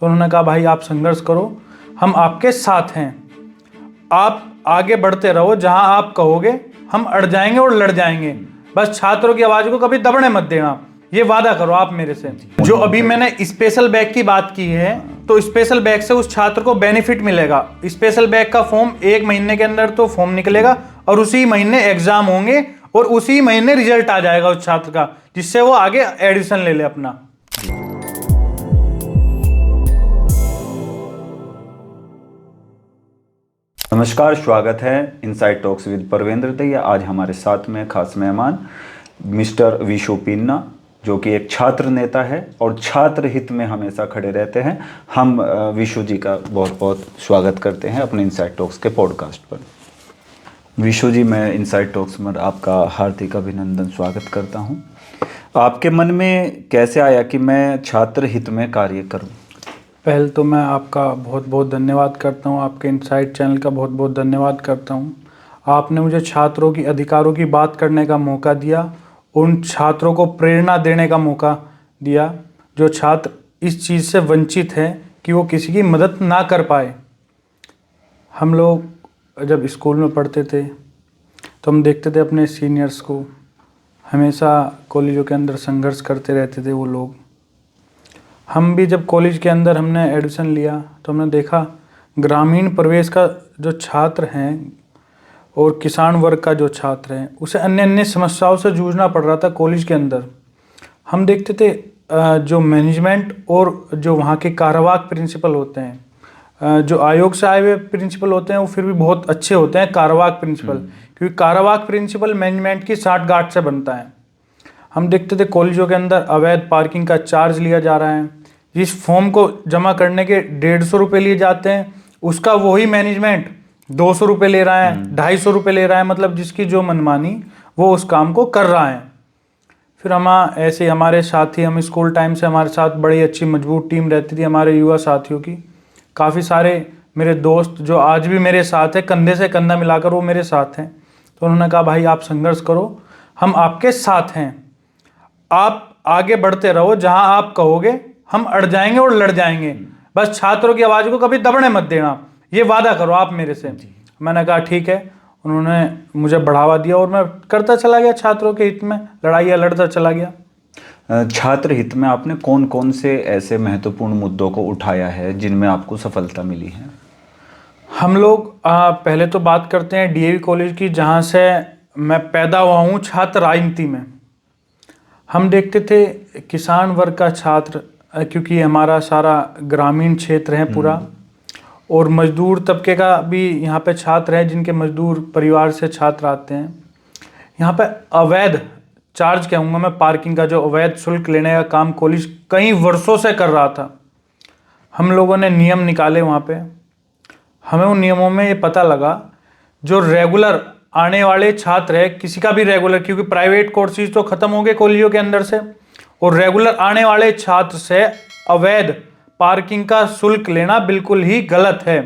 तो उन्होंने कहा भाई आप संघर्ष करो, हम आपके साथ हैं, आप आगे बढ़ते रहो, जहां आप कहोगे हम अड़ जाएंगे और लड़ जाएंगे, बस छात्रों की आवाज को कभी दबने मत देना, ये वादा करो आप मेरे से। जो अभी मैंने स्पेशल बैग की बात की है, तो स्पेशल बैग से उस छात्र को बेनिफिट मिलेगा। स्पेशल बैग का फॉर्म 1 महीने के अंदर तो फॉर्म निकलेगा और उसी महीने एग्जाम होंगे और उसी महीने रिजल्ट आ जाएगा उस छात्र का, जिससे वो आगे एडमिशन ले ले अपना। नमस्कार, स्वागत है इनसाइड टॉक्स विद परवेंद्र दैया। आज हमारे साथ में खास मेहमान मिस्टर विशु पिन्ना, जो कि एक छात्र नेता है और छात्र हित में हमेशा खड़े रहते हैं। हम विशु जी का बहुत बहुत स्वागत करते हैं अपने इनसाइड टॉक्स के पॉडकास्ट पर। विशु जी, मैं इनसाइड टॉक्स में आपका हार्दिक अभिनंदन स्वागत करता हूं। आपके मन में कैसे आया कि मैं छात्र हित में कार्य करूं? पहले तो मैं आपका बहुत बहुत धन्यवाद करता हूं, आपके इनसाइड चैनल का बहुत बहुत धन्यवाद करता हूं। आपने मुझे छात्रों की अधिकारों की बात करने का मौका दिया, उन छात्रों को प्रेरणा देने का मौका दिया जो छात्र इस चीज़ से वंचित हैं कि वो किसी की मदद ना कर पाए। हम लोग जब स्कूल में पढ़ते थे तो हम देखते थे अपने सीनियर्स को, हमेशा कॉलेजों के अंदर संघर्ष करते रहते थे वो लोग। हम भी जब कॉलेज के अंदर हमने एडमिशन लिया तो हमने देखा ग्रामीण प्रवेश का जो छात्र हैं और किसान वर्ग का जो छात्र हैं, उसे अन्य अन्य समस्याओं से जूझना पड़ रहा था कॉलेज के अंदर। हम देखते थे जो मैनेजमेंट और जो वहाँ के कार्यवाहक प्रिंसिपल होते हैं, जो आयोग से आए हुए प्रिंसिपल होते हैं, वो फिर भी बहुत अच्छे होते हैं कार्यवाहक प्रिंसिपल, क्योंकि कार्यवाहक प्रिंसिपल मैनेजमेंट की साठगांठ से बनता है। हम देखते थे कॉलेजों के अंदर अवैध पार्किंग का चार्ज लिया जा रहा है, जिस फॉर्म को जमा करने के 150 रुपये लिए जाते हैं, उसका वही मैनेजमेंट 200 रुपये ले रहा है, 250 रुपये ले रहा है। मतलब जिसकी जो मनमानी वो उस काम को कर रहा है। फिर हम ऐसे हमारे साथी, हम स्कूल टाइम से हमारे साथ बड़ी अच्छी मजबूत टीम रहती थी हमारे युवा साथियों की। काफ़ी सारे मेरे दोस्त जो आज भी मेरे साथ हैं, कंधे से कंधा मिलाकर वो मेरे साथ हैं। तो उन्होंने कहा भाई आप संघर्ष करो, हम आपके साथ हैं, आप आगे बढ़ते रहो, जहां आप कहोगे हम अड़ जाएंगे और लड़ जाएंगे, बस छात्रों की आवाज को कभी दबने मत देना, ये वादा करो आप मेरे से। मैंने कहा ठीक है। उन्होंने मुझे बढ़ावा दिया और मैं करता चला गया, छात्रों के हित में लड़ाइयाँ लड़ता चला गया। छात्र हित में आपने कौन कौन से ऐसे महत्वपूर्ण मुद्दों को उठाया है जिनमें आपको सफलता मिली है? हम लोग पहले तो बात करते हैं डीएवी कॉलेज की, जहाँ से मैं पैदा हुआ हूँ छात्र राजनीति में। हम देखते थे किसान वर्ग का छात्र, क्योंकि हमारा सारा ग्रामीण क्षेत्र है पूरा, और मजदूर तबके का भी यहाँ पे छात्र है, जिनके मजदूर परिवार से छात्र आते हैं। यहाँ पे अवैध चार्ज कहूँगा मैं, पार्किंग का जो अवैध शुल्क लेने का काम कॉलेज कई वर्षों से कर रहा था। हम लोगों ने नियम निकाले वहाँ पे, हमें उन नियमों में ये पता लगा जो रेगुलर आने वाले छात्र है, किसी का भी रेगुलर, क्योंकि प्राइवेट कोर्सेज तो खत्म हो गए कॉलेजों के अंदर से, और रेगुलर आने वाले छात्र से अवैध पार्किंग का शुल्क लेना बिल्कुल ही गलत है।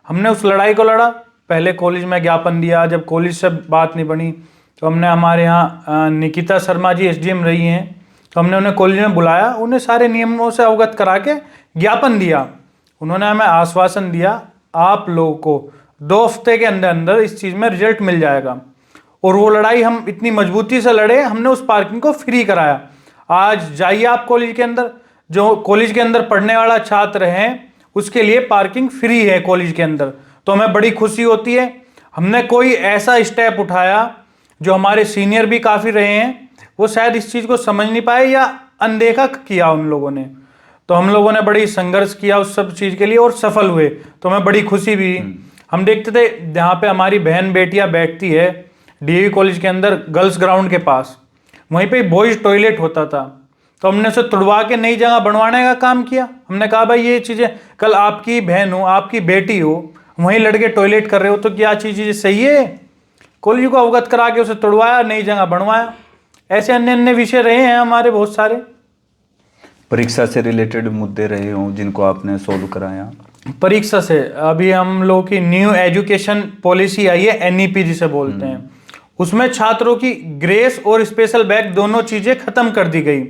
हमने उस लड़ाई को लड़ा, पहले कॉलेज में ज्ञापन दिया, जब कॉलेज से बात नहीं बनी तो हमने, हमारे यहाँ निकिता शर्मा जी एसडीएम रही हैं, तो हमने उन्हें कॉलेज में बुलाया, उन्हें सारे नियमों से अवगत करा के ज्ञापन दिया। उन्होंने हमें आश्वासन दिया आप लोगों को 2 हफ्ते के अंदर अंदर इस चीज़ में रिजल्ट मिल जाएगा। और वो लड़ाई हम इतनी मजबूती से लड़े, हमने उस पार्किंग को फ्री कराया। आज जाइए आप कॉलेज के अंदर, जो कॉलेज के अंदर पढ़ने वाला छात्र है उसके लिए पार्किंग फ्री है कॉलेज के अंदर, तो हमें बड़ी खुशी होती है। हमने कोई ऐसा स्टेप उठाया जो हमारे सीनियर भी काफ़ी रहे हैं, वो शायद इस चीज़ को समझ नहीं पाए या अनदेखा किया उन लोगों ने, तो हम लोगों ने बड़ी संघर्ष किया उस सब चीज़ के लिए और सफल हुए, तो हमें बड़ी खुशी भी। हम देखते थे जहाँ पे हमारी बहन बेटियाँ बैठती है डीएवी कॉलेज के अंदर गर्ल्स ग्राउंड के पास, वहीं पे बॉयज टॉयलेट होता था, तो हमने उसे तुड़वा के नई जगह बनवाने का काम किया। हमने कहा भाई ये चीज़ें, कल आपकी बहन हो, आपकी बेटी हो, वहीं लड़के टॉयलेट कर रहे हो, तो क्या चीज़ सही है? कॉलेज को अवगत करा के उसे तुड़वाया, नई जगह बनवाया। ऐसे अन्य अन्य विषय रहे हैं हमारे बहुत सारे। परीक्षा से रिलेटेड मुद्दे रहे हों जिनको आपने सोल्व कराया? परीक्षा से अभी हम लोग की न्यू एजुकेशन पॉलिसी आई है, एनईपी जिसे बोलते हैं, उसमें छात्रों की ग्रेस और स्पेशल बैग दोनों चीज़ें खत्म कर दी गई।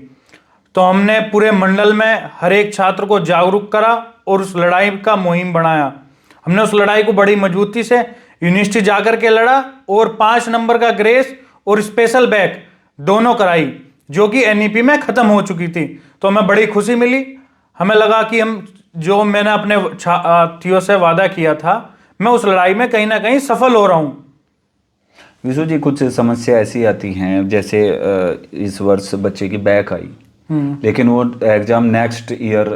तो हमने पूरे मंडल में हर एक छात्र को जागरूक करा और उस लड़ाई का मुहिम बनाया। हमने उस लड़ाई को बड़ी मजबूती से यूनिवर्सिटी जाकर के लड़ा और 5 नंबर का ग्रेस और स्पेशल बैक दोनों कराई, जो कि एनईपी में खत्म हो चुकी थी। तो हमें बड़ी खुशी मिली। हमें लगा कि हम जो मैंने अपने साथियों से वादा किया था, मैं उस लड़ाई में कहीं ना कहीं सफल हो रहा हूँ। विशु जी, कुछ समस्या ऐसी आती हैं, जैसे इस वर्ष बच्चे की बैक आई, लेकिन वो एग्जाम नेक्स्ट ईयर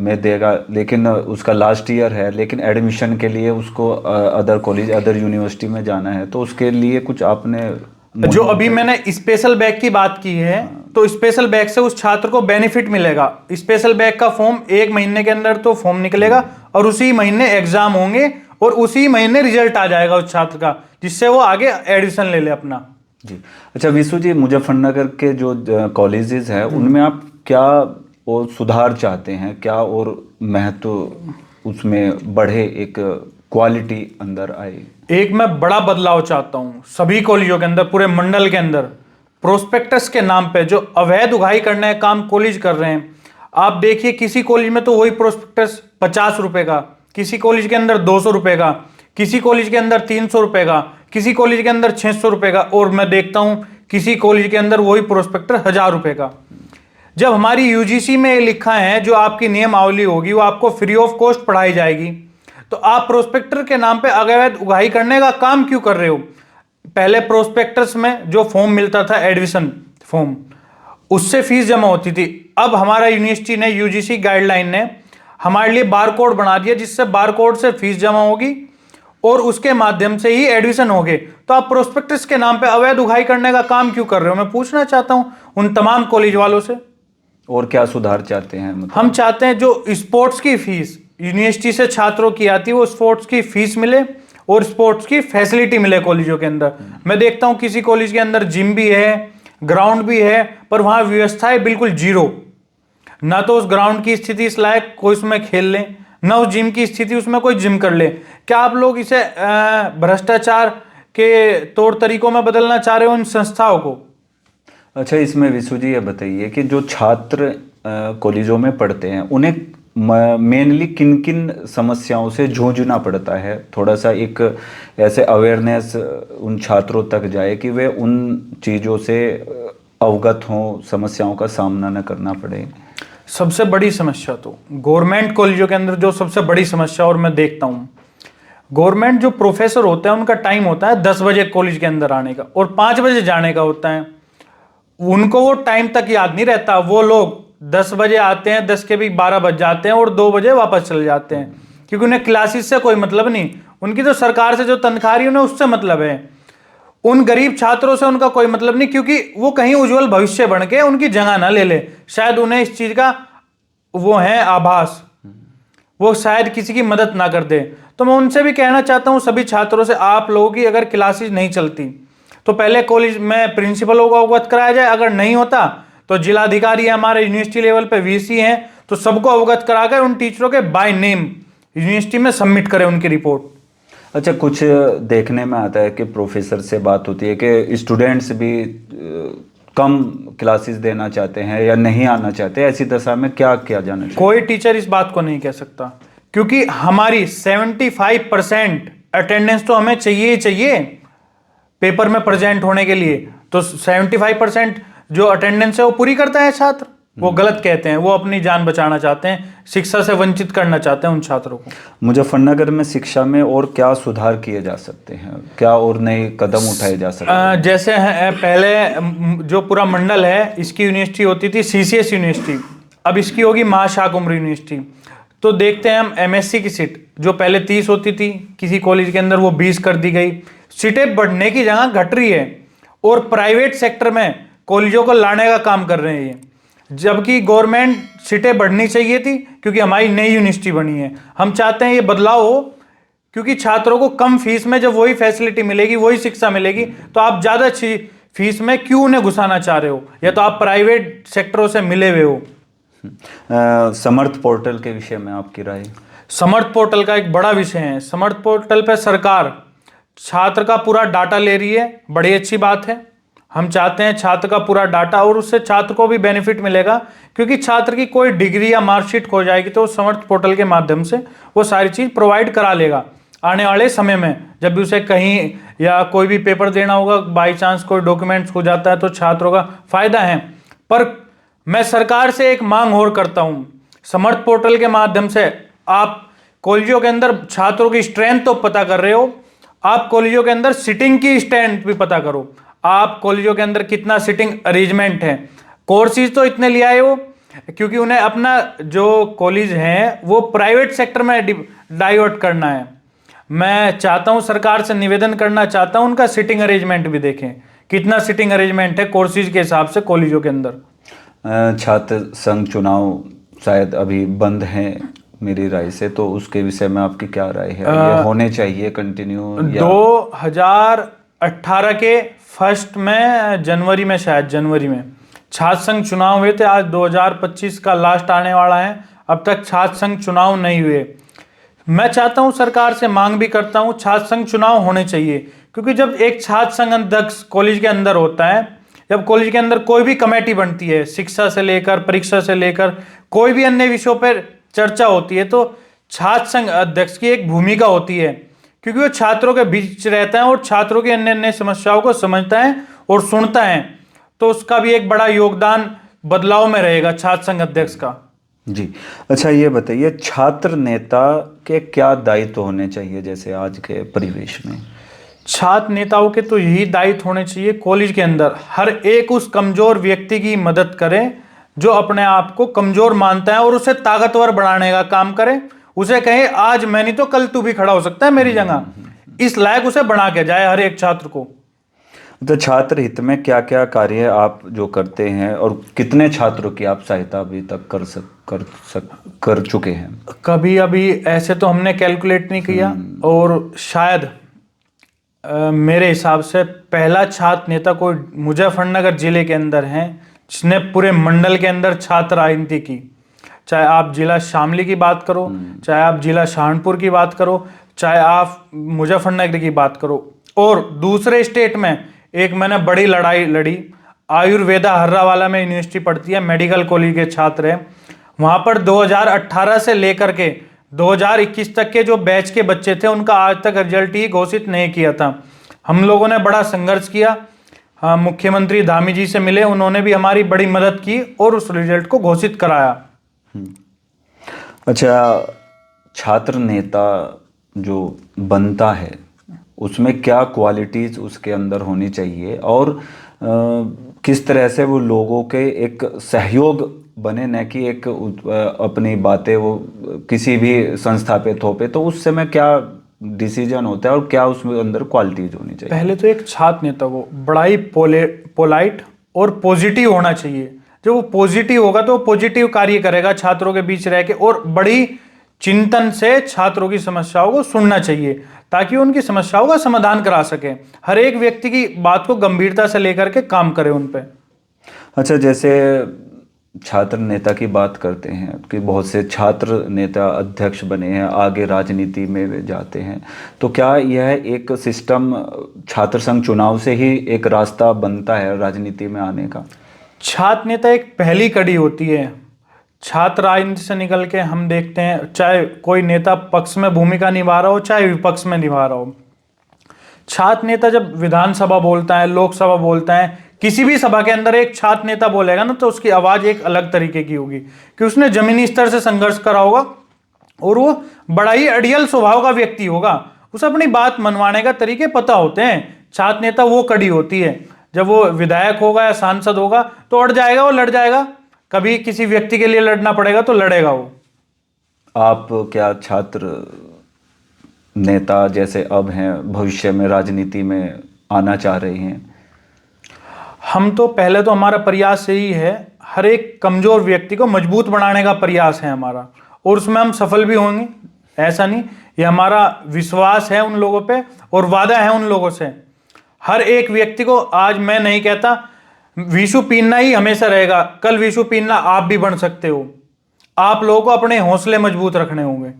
में देगा, लेकिन उसका लास्ट ईयर है, लेकिन एडमिशन के लिए उसको अदर कॉलेज अदर यूनिवर्सिटी में जाना है, तो उसके लिए कुछ आपने जो अभी मैंने स्पेशल बैक की बात की है, तो स्पेशल बैक से उस छात्र को बेनिफिट मिलेगा। स्पेशल बैक का फॉर्म 1 महीने के अंदर तो फॉर्म निकलेगा और उसी महीने एग्जाम होंगे और उसी महीने रिजल्ट आ जाएगा उस छात्र का, जिससे वो आगे एडमिशन ले ले अपना। जी अच्छा विशु जी, मुजफ्फरनगर के जो कॉलेजेस हैं उनमें आप क्या और सुधार चाहते हैं, क्या और महत्व उसमें बढ़े, एक क्वालिटी अंदर आए? एक मैं बड़ा बदलाव चाहता हूँ सभी कॉलेजों के अंदर, पूरे मंडल के अंदर। प्रोस्पेक्टस के नाम पे जो अवैध उगाही करने का काम कॉलेज कर रहे हैं, आप देखिए किसी कॉलेज में तो वही प्रोस्पेक्टस 50 रुपए का, किसी कॉलेज के अंदर 200 रुपए का, किसी कॉलेज के अंदर 300 रुपए का, किसी कॉलेज के अंदर 600 रुपए का, और मैं देखता हूँ किसी कॉलेज के अंदर वही प्रोस्पेक्टर 1000 रुपए का। जब हमारी यूजीसी में लिखा है जो आपकी नियमावली होगी वो आपको फ्री ऑफ कॉस्ट पढ़ाई जाएगी, तो आप प्रोस्पेक्टर के नाम पे अवैध उगाही करने का काम क्यों कर रहे हो? पहले प्रोस्पेक्टस में जो फॉर्म मिलता था एडमिशन फॉर्म, उससे फीस जमा होती थी। अब हमारा यूनिवर्सिटी ने, यूजीसी गाइडलाइन ने हमारे लिए बारकोड बना दिया, जिससे बारकोड से फीस जमा होगी और उसके माध्यम से ही एडमिशन होगे। तो आप प्रोस्पेक्टस के नाम पे अवैध उगाही करने का काम क्यों कर रहे हो? मैं पूछना चाहता हूं उन तमाम कॉलेज वालों से। और क्या सुधार चाहते हैं? मतलब हम चाहते हैं जो स्पोर्ट्स की फीस यूनिवर्सिटी से छात्रों की आती है, वो स्पोर्ट्स की फीस मिले और स्पोर्ट्स की फैसिलिटी मिले कॉलेजों के अंदर। मैं देखता हूं किसी कॉलेज के अंदर जिम भी है, ग्राउंड भी है, पर वहां व्यवस्थाएं बिल्कुल जीरो। ना तो उस ग्राउंड की स्थिति इस लायक कोई उसमें खेल ले, ना उस जिम की स्थिति उसमें कोई जिम कर ले। क्या आप लोग इसे भ्रष्टाचार के तौर तरीकों में बदलना चाह रहे हो इन संस्थाओं को? अच्छा, इसमें विशु जी ये बताइए कि जो छात्र कॉलेजों में पढ़ते हैं उन्हें मेनली किन किन समस्याओं से जूझना पड़ता है? थोड़ा सा एक ऐसे अवेयरनेस उन छात्रों तक जाए कि वे उन चीज़ों से अवगत हों, समस्याओं का सामना न करना पड़े। सबसे बड़ी समस्या तो गवर्नमेंट कॉलेजों के अंदर जो सबसे बड़ी समस्या, और मैं देखता हूँ गवर्नमेंट जो प्रोफेसर होते हैं उनका टाइम होता है 10 बजे कॉलेज के अंदर आने का और 5 बजे जाने का होता है। उनको वो टाइम तक याद नहीं रहता। वो लोग 10 बजे आते हैं, 10 के भी 12 बज जाते हैं और 2 बजे वापस चले जाते हैं, क्योंकि उन्हें क्लासेस से कोई मतलब नहीं। उनकी तो सरकार से जो तनख्वाह है उन्हें उससे मतलब है, उन गरीब छात्रों से उनका कोई मतलब नहीं, क्योंकि वो कहीं उज्जवल भविष्य बन के उनकी जगह ना ले ले। शायद उन्हें इस चीज का वो है आभास, वो शायद किसी की मदद ना कर दे। तो मैं उनसे भी कहना चाहता हूँ सभी छात्रों से, आप लोगों की अगर क्लासेस नहीं चलती तो पहले कॉलेज में प्रिंसिपलों को अवगत कराया जाए, अगर नहीं होता तो जिलाधिकारी है हमारे यूनिवर्सिटी लेवल पे, वीसी हैं, तो सबको अवगत कराकर उन टीचरों के बाय नेम यूनिवर्सिटी में सबमिट करें उनकी रिपोर्ट। अच्छा, कुछ देखने में आता है कि प्रोफेसर से बात होती है कि स्टूडेंट्स भी कम क्लासेस देना चाहते हैं या नहीं आना चाहते, ऐसी दशा में क्या किया जाना चाहिए? कोई टीचर इस बात को नहीं कह सकता, क्योंकि हमारी 75% अटेंडेंस तो हमें चाहिए ही चाहिए पेपर में प्रेजेंट होने के लिए। तो 75% जो अटेंडेंस है वो पूरी करता है छात्र। वो गलत कहते हैं, वो अपनी जान बचाना चाहते हैं, शिक्षा से वंचित करना चाहते हैं उन छात्रों को। मुजफ्फरनगर में शिक्षा में और क्या सुधार किए जा सकते हैं, क्या और नए कदम उठाए जा सकते हैं? जैसे पहले जो पूरा मंडल है इसकी यूनिवर्सिटी होती थी सीसीएस यूनिवर्सिटी, अब इसकी होगी महाशाकुम्भरी यूनिवर्सिटी। तो देखते हैं हम एमएससी की सीट जो पहले 30 होती थी किसी कॉलेज के अंदर, वो 20 कर दी गई। सीटें बढ़ने की जगह घट रही है और प्राइवेट सेक्टर में कॉलेजों को लाने का काम कर रहे हैं ये, जबकि गवर्नमेंट सीटें बढ़नी चाहिए थी क्योंकि हमारी नई यूनिवर्सिटी बनी है। हम चाहते हैं ये बदलाव हो, क्योंकि छात्रों को कम फीस में जब वही फैसिलिटी मिलेगी, वही शिक्षा मिलेगी, तो आप ज़्यादा अच्छी फीस में क्यों उन्हें घुसाना चाह रहे हो, या तो आप प्राइवेट सेक्टरों से मिले हुए हो। समर्थ पोर्टल के विषय में आपकी राय? समर्थ पोर्टल का एक बड़ा विषय है। समर्थ पोर्टल पर सरकार छात्र का पूरा डाटा ले रही है, बड़ी अच्छी बात है। हम चाहते हैं छात्र का पूरा डाटा, और उससे छात्र को भी बेनिफिट मिलेगा, क्योंकि छात्र की कोई डिग्री या मार्कशीट खो जाएगी तो समर्थ पोर्टल के माध्यम से वो सारी चीज़ प्रोवाइड करा लेगा। आने वाले समय में जब भी उसे कहीं या कोई भी पेपर देना होगा, बाई चांस कोई डॉक्यूमेंट्स खो जाता है तो छात्रों का फायदा है। पर मैं सरकार से एक मांग और करता हूँ, समर्थ पोर्टल के माध्यम से आप कॉलेजों के अंदर छात्रों की स्ट्रेंथ तो पता कर रहे हो, आप कॉलेजों के अंदर सिटिंग की स्ट्रेंथ भी पता करो। आप कॉलेजों के अंदर कितना सिटिंग अरेंजमेंट है, कोर्सेज तो इतने ले आए हो, क्योंकि उन्हें अपना जो कॉलेज है वो प्राइवेट सेक्टर में डाइवर्ट करना है। मैं चाहता हूं, सरकार से निवेदन करना चाहता हूं, उनका सिटिंग अरेंजमेंट भी देखें, कितना सिटिंग अरेंजमेंट है कोर्सेज के हिसाब से कॉलेजों के अंदर। छात्र संघ चुनाव शायद अभी बंद हैं मेरी राय से, तो उसके विषय में आपकी क्या राय है? ये होने चाहिए कंटिन्यू या 2018 के फर्स्ट में, जनवरी में, शायद जनवरी में छात्र संघ चुनाव हुए थे। आज 2025 का लास्ट आने वाला है, अब तक छात्र संघ चुनाव नहीं हुए। मैं चाहता हूं, सरकार से मांग भी करता हूं, छात्र संघ चुनाव होने चाहिए, क्योंकि जब एक छात्र संघ अध्यक्ष कॉलेज के अंदर होता है, जब कॉलेज के अंदर कोई भी कमेटी बनती है, शिक्षा से लेकर परीक्षा से लेकर कोई भी अन्य विषयों पर चर्चा होती है, तो छात्र संघ अध्यक्ष की एक भूमिका होती है, क्योंकि वो छात्रों के बीच रहता है और छात्रों की अन्य अन्य समस्याओं को समझता है और सुनता है, तो उसका भी एक बड़ा योगदान बदलाव में रहेगा छात्र संघ अध्यक्ष का। जी, अच्छा ये बताइए, छात्र नेता के क्या दायित्व होने चाहिए जैसे आज के परिवेश में? छात्र नेताओं के तो यही दायित्व होने चाहिए, कॉलेज के अंदर हर एक उस कमजोर व्यक्ति की मदद करें जो अपने आप को कमजोर मानता है, और उसे ताकतवर बनाने का काम करें। उसे कहें आज मैं नहीं तो कल तू भी खड़ा हो सकता है मेरी जगह, इस लायक उसे बना के जाए हर एक छात्र को। तो छात्र हित में क्या क्या कार्य आप जो करते हैं और कितने छात्रों की आप सहायता अभी तक कर चुके हैं? कभी अभी ऐसे तो हमने कैलकुलेट नहीं किया, और शायद मेरे हिसाब से पहला छात्र नेता कोई मुजफ्फरनगर जिले के अंदर है जिसने पूरे मंडल के अंदर छात्र राजनीति की। चाहे आप जिला शामली की बात करो, चाहे आप जिला सहारनपुर की बात करो, चाहे आप मुजफ्फरनगर की बात करो, और दूसरे स्टेट में एक मैंने बड़ी लड़ाई लड़ी, आयुर्वेदा हर्रावाला में यूनिवर्सिटी पढ़ती है, मेडिकल कॉलेज के छात्र हैं, वहाँ पर 2018 से लेकर के 2021 तक के जो बैच के बच्चे थे उनका आज तक रिजल्ट ही घोषित नहीं किया था। हम लोगों ने बड़ा संघर्ष किया, हाँ, मुख्यमंत्री धामी जी से मिले, उन्होंने भी हमारी बड़ी मदद की और उस रिजल्ट को घोषित कराया। अच्छा, छात्र नेता जो बनता है उसमें क्या क्वालिटीज उसके अंदर होनी चाहिए, और किस तरह से वो लोगों के एक सहयोग बने, न कि एक अपनी बातें वो किसी भी संस्था पे थोपे, तो उस समय क्या डिसीजन होता है और क्या उसमें अंदर क्वालिटीज होनी चाहिए? पहले तो एक छात्र नेता को बड़ा ही पोलाइट और पॉजिटिव होना चाहिए। जब वो पॉजिटिव होगा तो वो पॉजिटिव कार्य करेगा छात्रों के बीच रह के, और बड़ी चिंतन से छात्रों की समस्याओं को सुनना चाहिए ताकि उनकी समस्याओं का समाधान करा सके। हर एक व्यक्ति की बात को गंभीरता से लेकर के काम करे उन पे। अच्छा, जैसे छात्र नेता की बात करते हैं कि बहुत से छात्र नेता अध्यक्ष बने हैं, आगे राजनीति में जाते हैं, तो क्या यह एक सिस्टम छात्र संघ चुनाव से ही एक रास्ता बनता है राजनीति में आने का? छात्र नेता एक पहली कड़ी होती है। छात्र राजनीति से निकल के हम देखते हैं, चाहे कोई नेता पक्ष में भूमिका निभा रहा हो चाहे विपक्ष में निभा रहा हो, छात्र नेता जब विधानसभा बोलता है, लोकसभा बोलता है, किसी भी सभा के अंदर एक छात्र नेता बोलेगा ना, तो उसकी आवाज एक अलग तरीके की होगी कि उसने जमीनी स्तर से संघर्ष करा होगा और वो बड़ा ही अड़ियल स्वभाव का व्यक्ति होगा, उसे अपनी बात मनवाने का तरीके पता होते हैं। छात्र नेता वो कड़ी होती है। जब वो विधायक होगा या सांसद होगा तो अड़ जाएगा, वो लड़ जाएगा, कभी किसी व्यक्ति के लिए लड़ना पड़ेगा तो लड़ेगा वो। आप क्या छात्र नेता जैसे अब हैं, भविष्य में राजनीति में आना चाह रहे हैं? हम तो पहले तो हमारा प्रयास यही है, हर एक कमजोर व्यक्ति को मजबूत बनाने का प्रयास है हमारा, और उसमें हम सफल भी होंगे, ऐसा नहीं, ये हमारा विश्वास है उन लोगों पे और वादा है उन लोगों से। हर एक व्यक्ति को, आज मैं नहीं कहता विशु पीन्ना ही हमेशा रहेगा, कल विशु पीन्ना आप भी बन सकते हो। आप लोगों को अपने हौसले मजबूत रखने होंगे।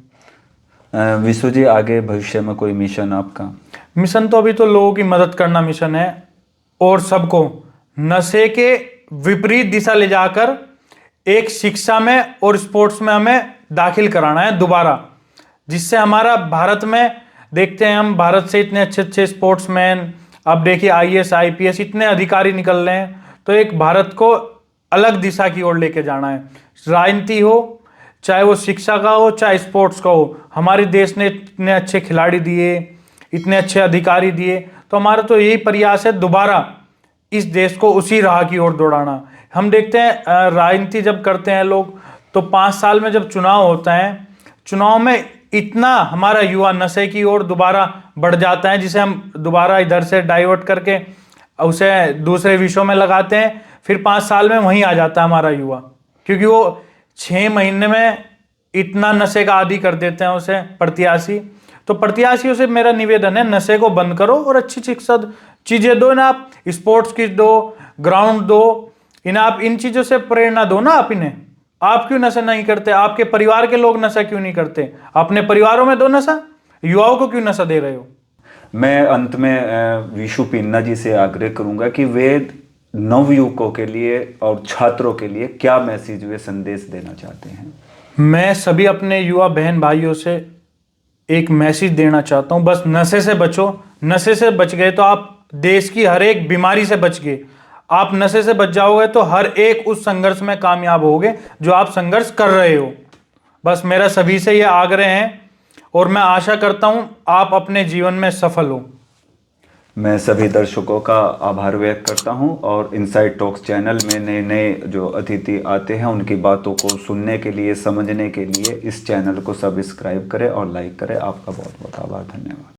विशु जी, आगे भविष्य में कोई मिशन आपका? मिशन तो अभी तो लोगों की मदद करना मिशन है। और सबको नशे के विपरीत दिशा ले जाकर एक शिक्षा में और स्पोर्ट्स में हमें दाखिल कराना है दोबारा, जिससे हमारा भारत में देखते हैं हम भारत से इतने अच्छे अच्छे स्पोर्ट्समैन, अब देखिए IAS IPS इतने अधिकारी निकल रहे हैं। तो एक भारत को अलग दिशा की ओर लेके जाना है। राजनीति हो, चाहे वो शिक्षा का हो, चाहे स्पोर्ट्स का हो, हमारे देश ने इतने अच्छे खिलाड़ी दिए, इतने अच्छे अधिकारी दिए, तो हमारा तो यही प्रयास है दोबारा इस देश को उसी राह की ओर दौड़ाना। हम देखते हैं राजनीति जब करते हैं लोग, तो 5 साल में जब चुनाव होता है, चुनाव में इतना हमारा युवा नशे की ओर दोबारा बढ़ जाता है, जिसे हम दोबारा इधर से डाइवर्ट करके उसे दूसरे विषयों में लगाते हैं। फिर 5 साल में वहीं आ जाता है हमारा युवा, क्योंकि वो 6 महीने में इतना नशे का आदी कर देते हैं उसे प्रत्याशी। तो प्रत्याशियों से मेरा निवेदन है, नशे को बंद करो और अच्छी शिक्षा चीज़ें दो ना, आप स्पोर्ट्स की दो, ग्राउंड दो, इन्हें आप इन चीज़ों से प्रेरणा दो ना आप इन्हें। आप क्यों नशा नहीं करते? आपके परिवार के लोग नशा क्यों नहीं करते? अपने परिवारों में दो नशा, युवाओं को क्यों नशा दे रहे हो? मैं अंत में विशु पिन्ना जी से आग्रह करूंगा कि वे नवयुवकों के लिए और छात्रों के लिए क्या मैसेज, वे संदेश देना चाहते हैं? मैं सभी अपने युवा बहन भाइयों से एक मैसेज देना चाहता हूँ, बस नशे से बचो। नशे से बच गए तो आप देश की हर एक बीमारी से बच गए। आप नशे से बच जाओगे तो हर एक उस संघर्ष में कामयाब होगे जो आप संघर्ष कर रहे हो। बस मेरा सभी से ये आग्रह है और मैं आशा करता हूँ आप अपने जीवन में सफल हो। मैं सभी दर्शकों का आभार व्यक्त करता हूं और इनसाइड टॉक्स चैनल में नए नए जो अतिथि आते हैं उनकी बातों को सुनने के लिए, समझने के लिए इस चैनल को सब्सक्राइब करें और लाइक करें। आपका बहुत बहुत आभार, धन्यवाद।